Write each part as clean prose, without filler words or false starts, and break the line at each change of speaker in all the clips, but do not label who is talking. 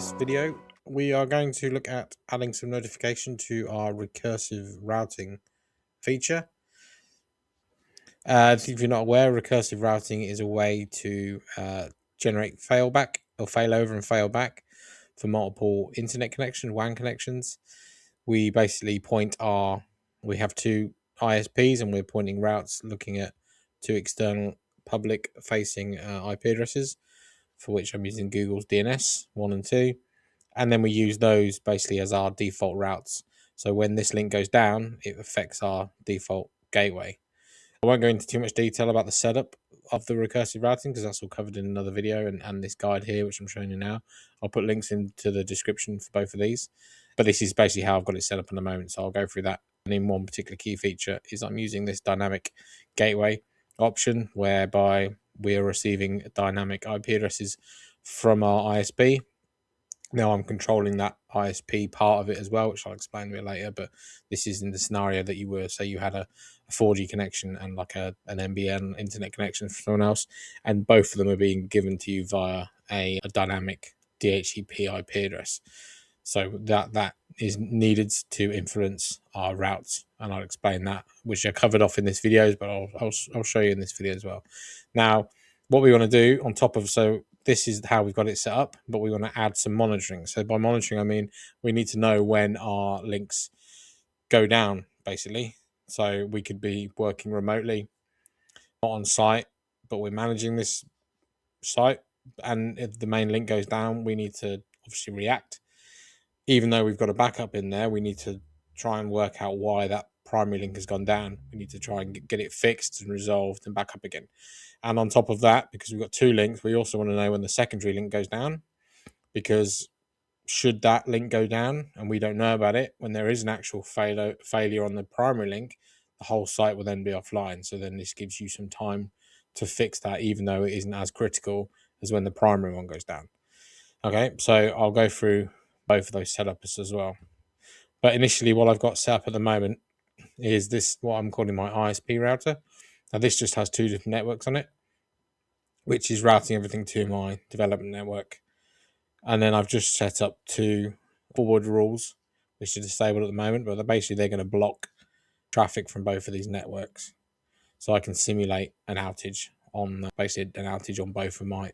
this video, we are going to look at adding some notification to our recursive routing feature. If you're not aware, recursive routing is a way to generate failback or failover and failback for multiple internet connections, WAN connections. We basically we have two ISPs and we're pointing routes looking at two external public facing IP addresses, for which I'm using Google's DNS 1 and 2. And then we use those basically as our default routes. So when this link goes down, it affects our default gateway. I won't go into too much detail about the setup of the recursive routing because that's all covered in another video and this guide here, which I'm showing you now. I'll put links into the description for both of these. But this is basically how I've got it set up in the moment. So I'll go through that. And in one particular key feature is I'm using this dynamic gateway option whereby we are receiving dynamic IP addresses from our ISP. Now I'm controlling that ISP part of it as well, which I'll explain a bit later. But this is in the scenario that you were, say you had a 4G connection and like an NBN internet connection for someone else, and both of them are being given to you via a dynamic DHCP IP address. So that is needed to influence our routes, and I'll explain that, which I covered off in this video, but I'll show you in this video as well. Now, what we want to do on top of, so this is how we've got it set up, but we want to add some monitoring. So by monitoring, I mean we need to know when our links go down, basically. So we could be working remotely, not on site, but we're managing this site, and if the main link goes down, we need to obviously react. Even though we've got a backup in there, we need to try and work out why that primary link has gone down. We need to try and get it fixed and resolved and back up again. And on top of that, because we've got two links, we also want to know when the secondary link goes down, because should that link go down and we don't know about it, when there is an actual failure on the primary link, the whole site will then be offline. So then this gives you some time to fix that, even though it isn't as critical as when the primary one goes down. Okay, so I'll go through both of those setups as well. But initially, what I've got set up at the moment is this, what I'm calling my ISP router. Now this just has two different networks on it, which is routing everything to my development network. And then I've just set up two forward rules, which are disabled at the moment, but they're going to block traffic from both of these networks. So I can simulate an outage on both of my,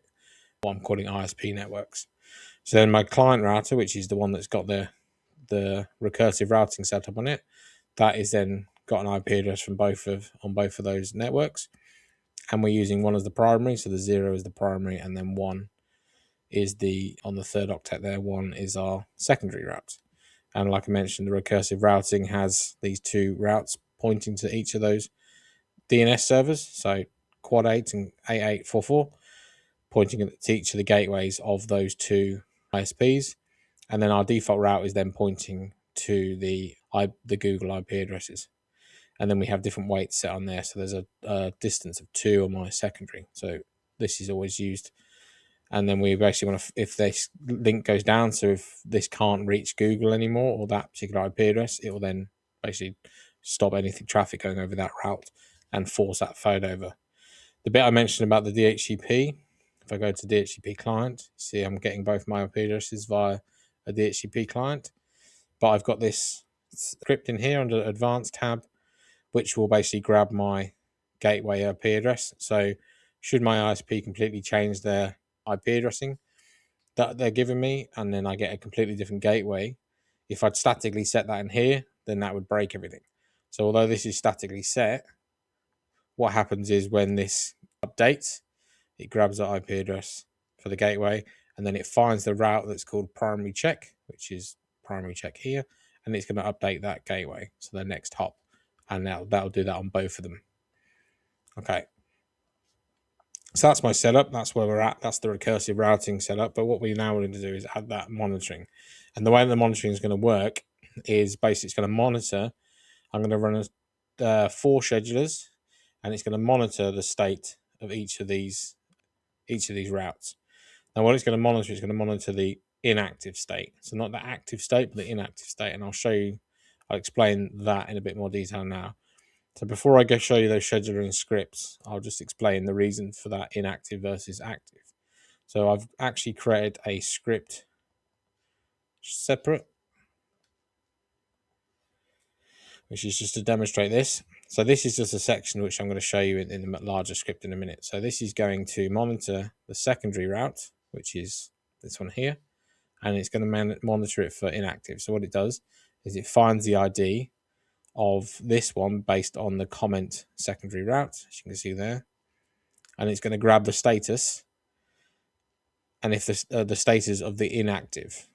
what I'm calling ISP networks. So then my client router, which is the one that's got the recursive routing setup on it, that is then got an IP address from both of those networks, and we're using one as the primary, so the 0 is the primary, and then 1 is on the third octet there, 1 is our secondary route. And like I mentioned, the recursive routing has these two routes pointing to each of those DNS servers, so quad 8 and 8844, pointing to each of the gateways of those two ISPs, and then our default route is then pointing to the Google IP addresses, and then we have different weights set on there. So there's a distance of 2 on my secondary, so this is always used. And then we basically want to, if this link goes down, so if this can't reach Google anymore or that particular IP address, it will then basically stop anything traffic going over that route and force that failover. The bit I mentioned about the DHCP, if I go to DHCP client, see I'm getting both my IP addresses via a DHCP client, but I've got this script in here under advanced tab, which will basically grab my gateway IP address. So should my ISP completely change their IP addressing that they're giving me, and then I get a completely different gateway, if I'd statically set that in here, then that would break everything. So although this is statically set, what happens is when this updates, it grabs that IP address for the gateway, and then it finds the route that's called primary check, which is primary check here, and it's going to update that gateway, so the next hop, and now that'll do that on both of them. Okay, so that's my setup. That's where we're at. That's the recursive routing setup. But what we now want to do is add that monitoring, and the way the monitoring is going to work is basically it's going to monitor. I'm going to run 4 schedulers, and it's going to monitor the state of each of these routes. Now, what it's going to monitor is going to monitor the inactive state. So not the active state, but the inactive state. And I'll explain that in a bit more detail now. So before I go show you those scheduling scripts, I'll just explain the reason for that inactive versus active. So I've actually created a script separate, which is just to demonstrate this. So this is just a section which I'm going to show you in the larger script in a minute. So this is going to monitor the secondary route, which is this one here, and it's going to monitor it for inactive. So what it does is it finds the ID of this one based on the comment secondary route, as you can see there, and it's going to grab the status, and if the status of the inactive,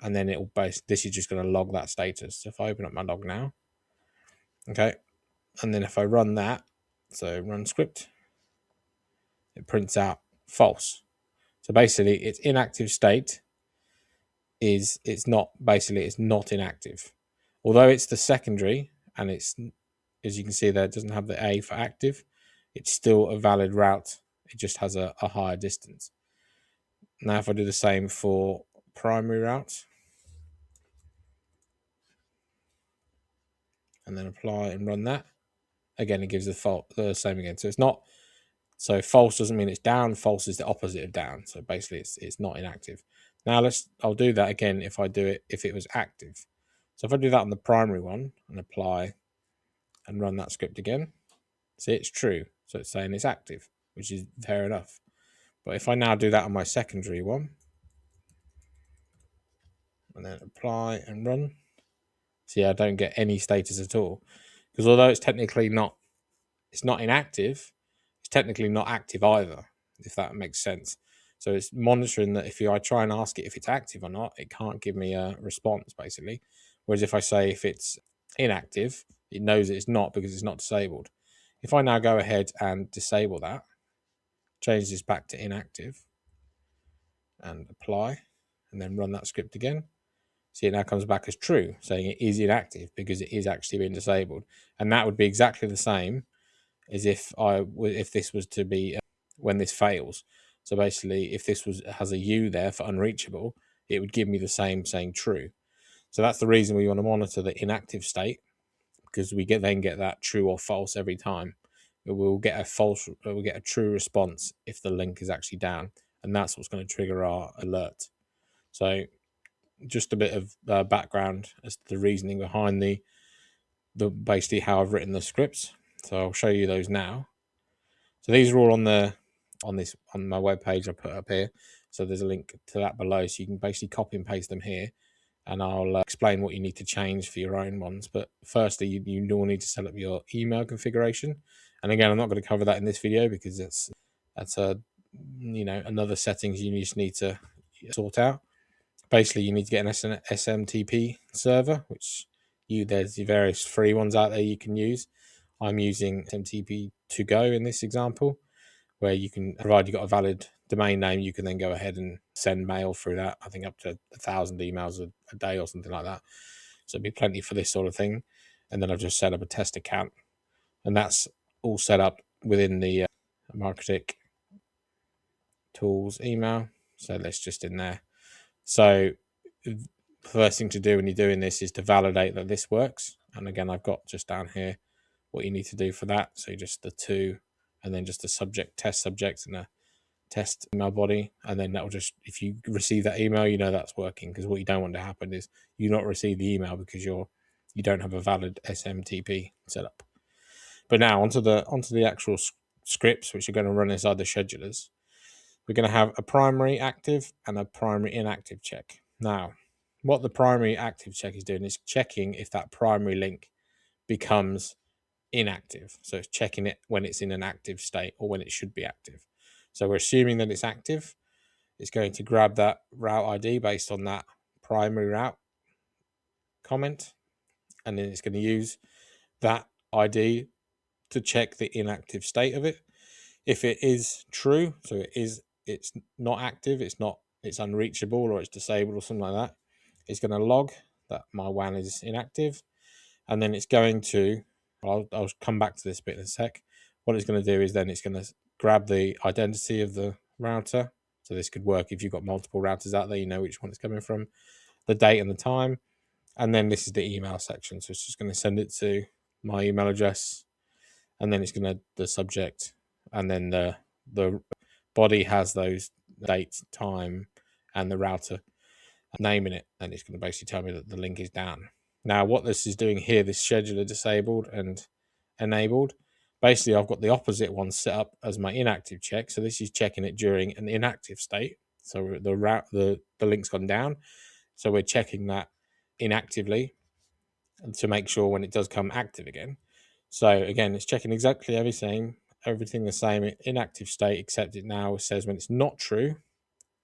and then it'll this is just going to log that status. So if I open up my log now, okay, and then if I run that, so run script, it prints out false. So basically its inactive state is it's not inactive, although it's the secondary, and it's, as you can see there, it doesn't have the A for active. It's still a valid route, it just has a higher distance. Now if I do the same for primary route and then apply and run that, again it gives the same again. So it's not, so false doesn't mean it's down, false is the opposite of down. So basically it's not inactive. Now I'll do that again if it was active. So if I do that on the primary one and apply and run that script again, see, it's true. So it's saying it's active, which is fair enough. But if I now do that on my secondary one and then apply and run, see, I don't get any status at all, because although it's technically not, it's not inactive, it's technically not active either, if that makes sense. So it's monitoring that if I try and ask it if it's active or not, it can't give me a response basically. Whereas if I say if it's inactive, it knows it's not because it's not disabled. If I now go ahead and disable that, change this back to inactive and apply and then run that script again, see, it now comes back as true, saying it is inactive because it is actually being disabled. And that would be exactly the same as if this was to be when this fails. So basically, if this has a U there for unreachable, it would give me the same saying true. So that's the reason we want to monitor the inactive state, because we then get that true or false every time. We'll get a true response if the link is actually down, and that's what's going to trigger our alert. So just a bit of background as to the reasoning behind the basically how I've written the scripts. So I'll show you those now. So these are all on my webpage I put up here. So there's a link to that below, so you can basically copy and paste them here, and I'll explain what you need to change for your own ones. But firstly, you will need to set up your email configuration. And again, I'm not going to cover that in this video because that's another settings you just need to sort out. Basically, you need to get an SMTP server, which there's various free ones out there you can use. I'm using SMTP to go in this example, where you can, provide you've got a valid domain name, you can then go ahead and send mail through that. I think up to 1,000 emails a day or something like that. So it'd be plenty for this sort of thing. And then I've just set up a test account, and that's all set up within the MikroTik tools email. So that's just in there. So the first thing to do when you're doing this is to validate that this works. And again, I've got just down here what you need to do for that. So just the two, and then just the test subject and a test email body. And then that'll just, if you receive that email, you know that's working, because what you don't want to happen is you not receive the email because you don't have a valid SMTP set up. But now onto the actual scripts, which are going to run inside the schedulers. We're going to have a primary active and a primary inactive check. Now, what the primary active check is doing is checking if that primary link becomes inactive. So it's checking it when it's in an active state or when it should be active. So we're assuming that it's active. It's going to grab that route ID based on that primary route comment, and then it's going to use that ID to check the inactive state of it. If it is true, so it's not active, it's unreachable, or it's disabled or something like that, it's going to log that my WAN is inactive, and then it's going to, I'll come back to this bit in a sec. What it's going to do is then it's going to grab the identity of the router. So this could work if you've got multiple routers out there, you know which one it's coming from, the date and the time, and then this is the email section. So it's just going to send it to my email address, and then it's going to, the subject, and then the body has those dates, time, and the router. naming it, and it's going to basically tell me that the link is down. Now, what this is doing here, this scheduler disabled and enabled, basically I've got the opposite one set up as my inactive check. So this is checking it during an inactive state. So the link's gone down. So we're checking that inactively to make sure when it does come active again. So again, it's checking exactly everything the same inactive state, except it now says when it's not true,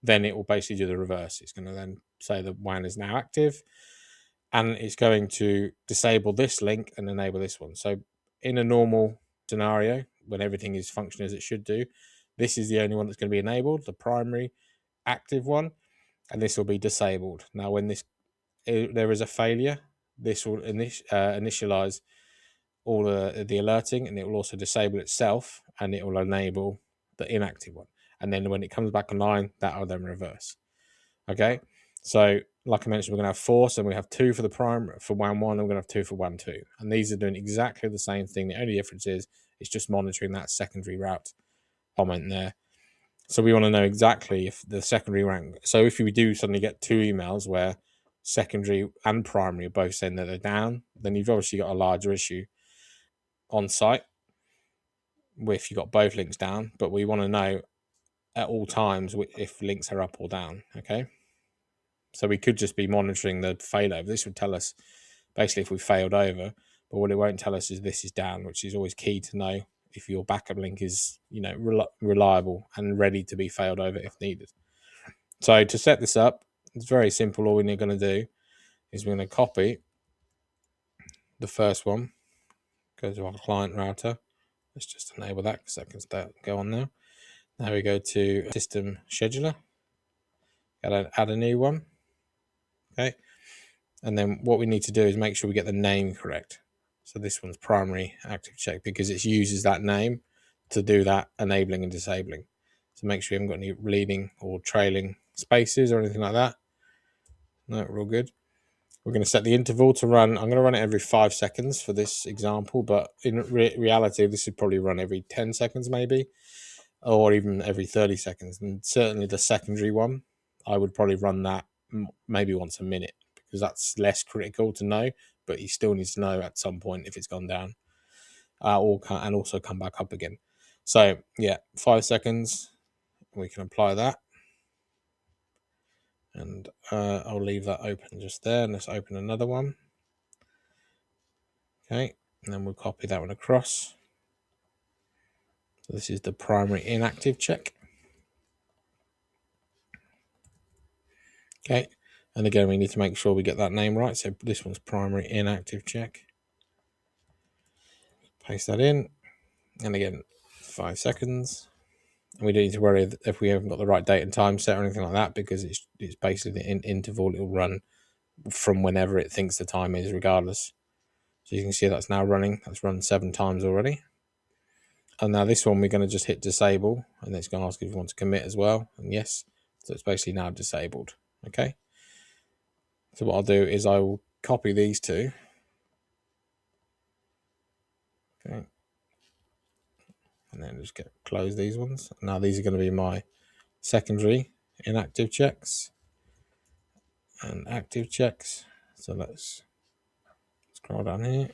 then it will basically do the reverse. It's going to then say the WAN is now active, and it's going to disable this link and enable this one. So in a normal scenario, when everything is functioning as it should do, this is the only one that's going to be enabled, the primary active one, and this will be disabled. Now, when there is a failure, this will initialize all the alerting, and it will also disable itself, and it will enable the inactive one. And then when it comes back online, that will then reverse. Okay, so like I mentioned, we're going to have 4, so we have 2 for the prime for WAN 1, and we're going to have 2 for WAN 2, and these are doing exactly the same thing. The only difference is it's just monitoring that secondary route comment there. So we want to know exactly if the secondary rank. So if you do suddenly get 2 emails where secondary and primary are both saying that they're down, then you've obviously got a larger issue on site if you've got both links down. But we want to know at all times if links are up or down. Okay, so we could just be monitoring the failover. This would tell us basically if we failed over, but what it won't tell us is this is down, which is always key to know if your backup link is, reliable and ready to be failed over if needed. So to set this up, it's very simple. All we're going to do is we're going to copy the first one, go to our client router. Let's just enable that because that can go on now. Now we go to system scheduler, add a new one. Okay, and then what we need to do is make sure we get the name correct. So this one's primary active check because it uses that name to do that enabling and disabling. So make sure you haven't got any leading or trailing spaces or anything like that. No, we're all good. We're going to set the interval to run. I'm going to run it every 5 seconds for this example, but in reality, this would probably run every 10 seconds maybe, or even every 30 seconds. And certainly the secondary one, I would probably run that maybe once a minute because that's less critical to know, but you still need to know at some point if it's gone down and also come back up again. So yeah, 5 seconds, we can apply that. And I'll leave that open just there, and let's open another one. Okay, and then we'll copy that one across. So this is the primary inactive check. Okay, and again, we need to make sure we get that name right. So this one's primary inactive check. Paste that in, and again, 5 seconds. And we don't need to worry if we haven't got the right date and time set or anything like that because it's basically the interval. It'll run from whenever it thinks the time is, regardless. So you can see that's now running. That's run 7 times already. And now this one, we're going to just hit disable, and it's going to ask if you want to commit as well. And yes, so it's basically now disabled. Okay. So what I'll do is I will copy these 2. Okay. And then just close these ones. Now these are going to be my secondary inactive checks and active checks. So let's scroll down here.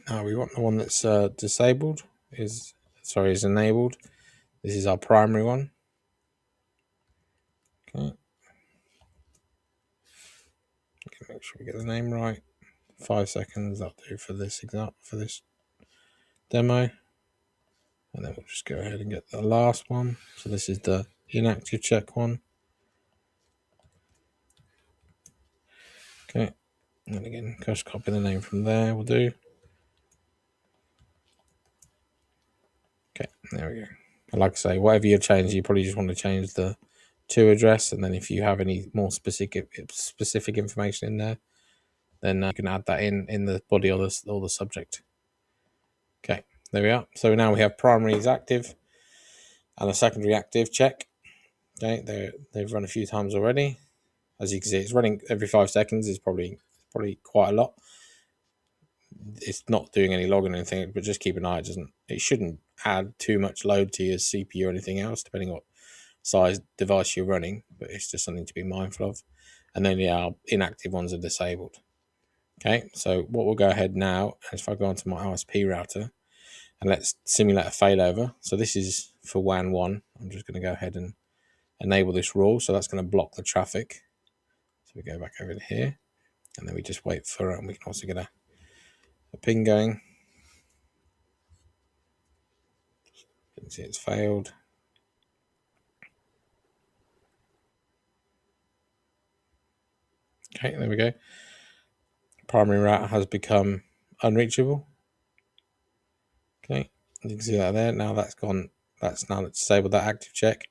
Now we want the one that's disabled is enabled. This is our primary one. Okay. Make sure we get the name right. 5 seconds, that'll do for this example, for this demo. And then we'll just go ahead and get the last one. So this is the inactive check one. Okay. And again, just copy the name from there, we'll do. Okay, there we go. And like I say, whatever you change, you probably just want to change the to address. And then if you have any more specific information in there, then you can add that in the body or the subject. Okay, there we are. So now we have primary is active and a secondary active check. Okay, they've run a few times already. As you can see, it's running every 5 seconds. It's probably quite a lot. It's not doing any logging or anything, but just keep an eye. It shouldn't add too much load to your CPU or anything else, depending on size device you're running, but it's just something to be mindful of. And then our inactive ones are disabled. Okay, so what we'll go ahead now, if I go onto my ISP router and let's simulate a failover. So this is for WAN 1. I'm just going to go ahead and enable this rule. So that's going to block the traffic. So we go back over to here and then we just wait for it, and we can also get a ping going. You can see it's failed. Okay, there we go. Primary router has become unreachable. Okay, you can see that there. Now that's gone. That's now disabled that active check,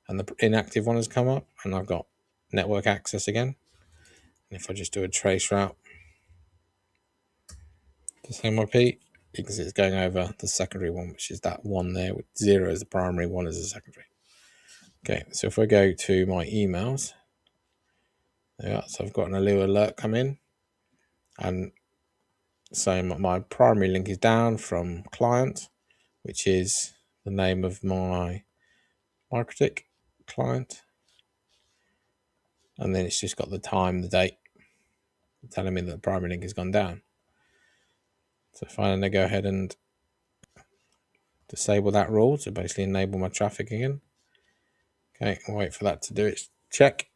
and the inactive one has come up, and I've got network access again. And if I just do a trace route, the same repeat, you can see it's going over the secondary one, which is that one there with 0 as the primary, 1 as the secondary. Okay, so if I go to my emails, yeah, so I've got an alert come in, and so my primary link is down from client, which is the name of my MikroTik client, and then it's just got the time, the date, telling me that the primary link has gone down. So finally, go ahead and disable that rule to basically enable my traffic again. Okay, I'll wait for that to do its check.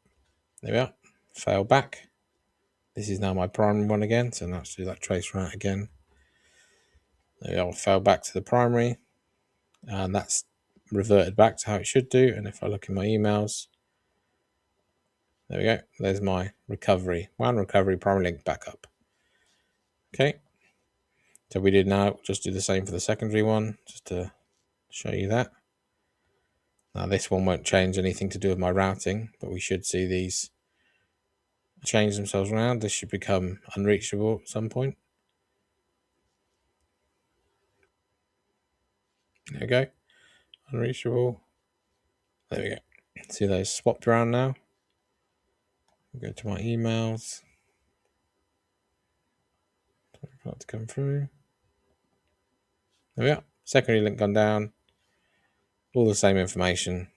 There we are. Fail back. This is now my primary one again, so now let's do that trace route again. There we are. Fail back to the primary, and that's reverted back to how it should do. And if I look in my emails, there we go. There's my recovery, WAN recovery primary link backup. Okay. So we did now just do the same for the secondary one, just to show you that. Now this one won't change anything to do with my routing, but we should see these change themselves around. This should become unreachable at some point. There we go. Unreachable. There we go. See those swapped around now. Go to my emails. Wait for that to come through. There we are. Secondary link gone down. All the same information.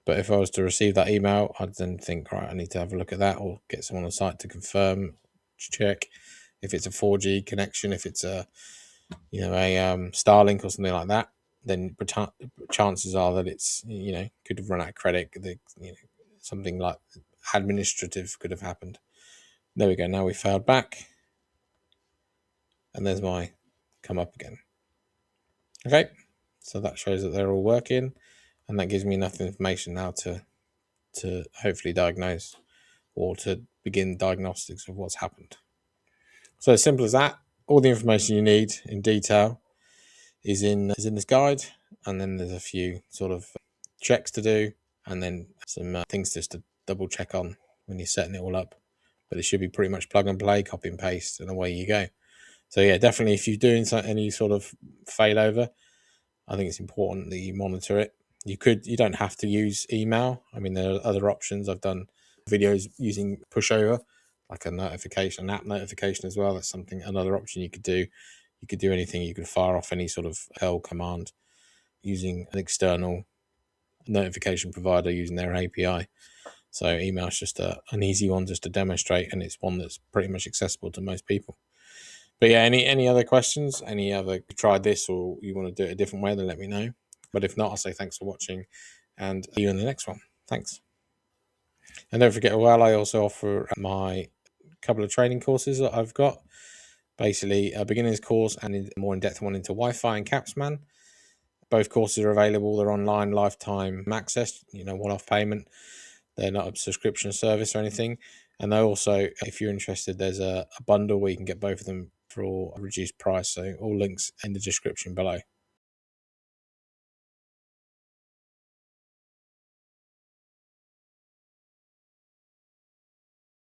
But if I was to receive that email, I'd then think, right, I need to have a look at that, or get someone on site to confirm, check if it's a 4G connection, if it's a Starlink or something like that. Then chances are that it's could have run out of credit. Something like administrative could have happened. There we go. Now we failed back, and there's my come up again. Okay, so that shows that they're all working, and that gives me enough information now to hopefully diagnose or to begin diagnostics of what's happened. So as simple as that. All the information you need in detail is in this guide, and then there's a few sort of checks to do, and then some things just to double check on when you're setting it all up. But it should be pretty much plug and play, copy and paste, and away you go. So yeah, definitely if you're doing any sort of failover, I think it's important that you monitor it. You don't have to use email. I mean, there are other options. I've done videos using pushover, like an app notification as well. That's another option you could do. You could do anything. You could fire off any sort of L command using an external notification provider using their API. So email is just an easy one just to demonstrate, and it's one that's pretty much accessible to most people. But yeah, any other questions? Any other tried this, or you want to do it a different way, then let me know. But if not, I'll say thanks for watching, and see you in the next one. Thanks. And don't forget, I also offer my couple of training courses that I've got. Basically, a beginner's course and a more in-depth one into Wi-Fi and Capsman. Both courses are available. They're online, lifetime access, one-off payment. They're not a subscription service or anything. And they also, if you're interested, there's a bundle where you can get both of them for a reduced price. So all links in the description below.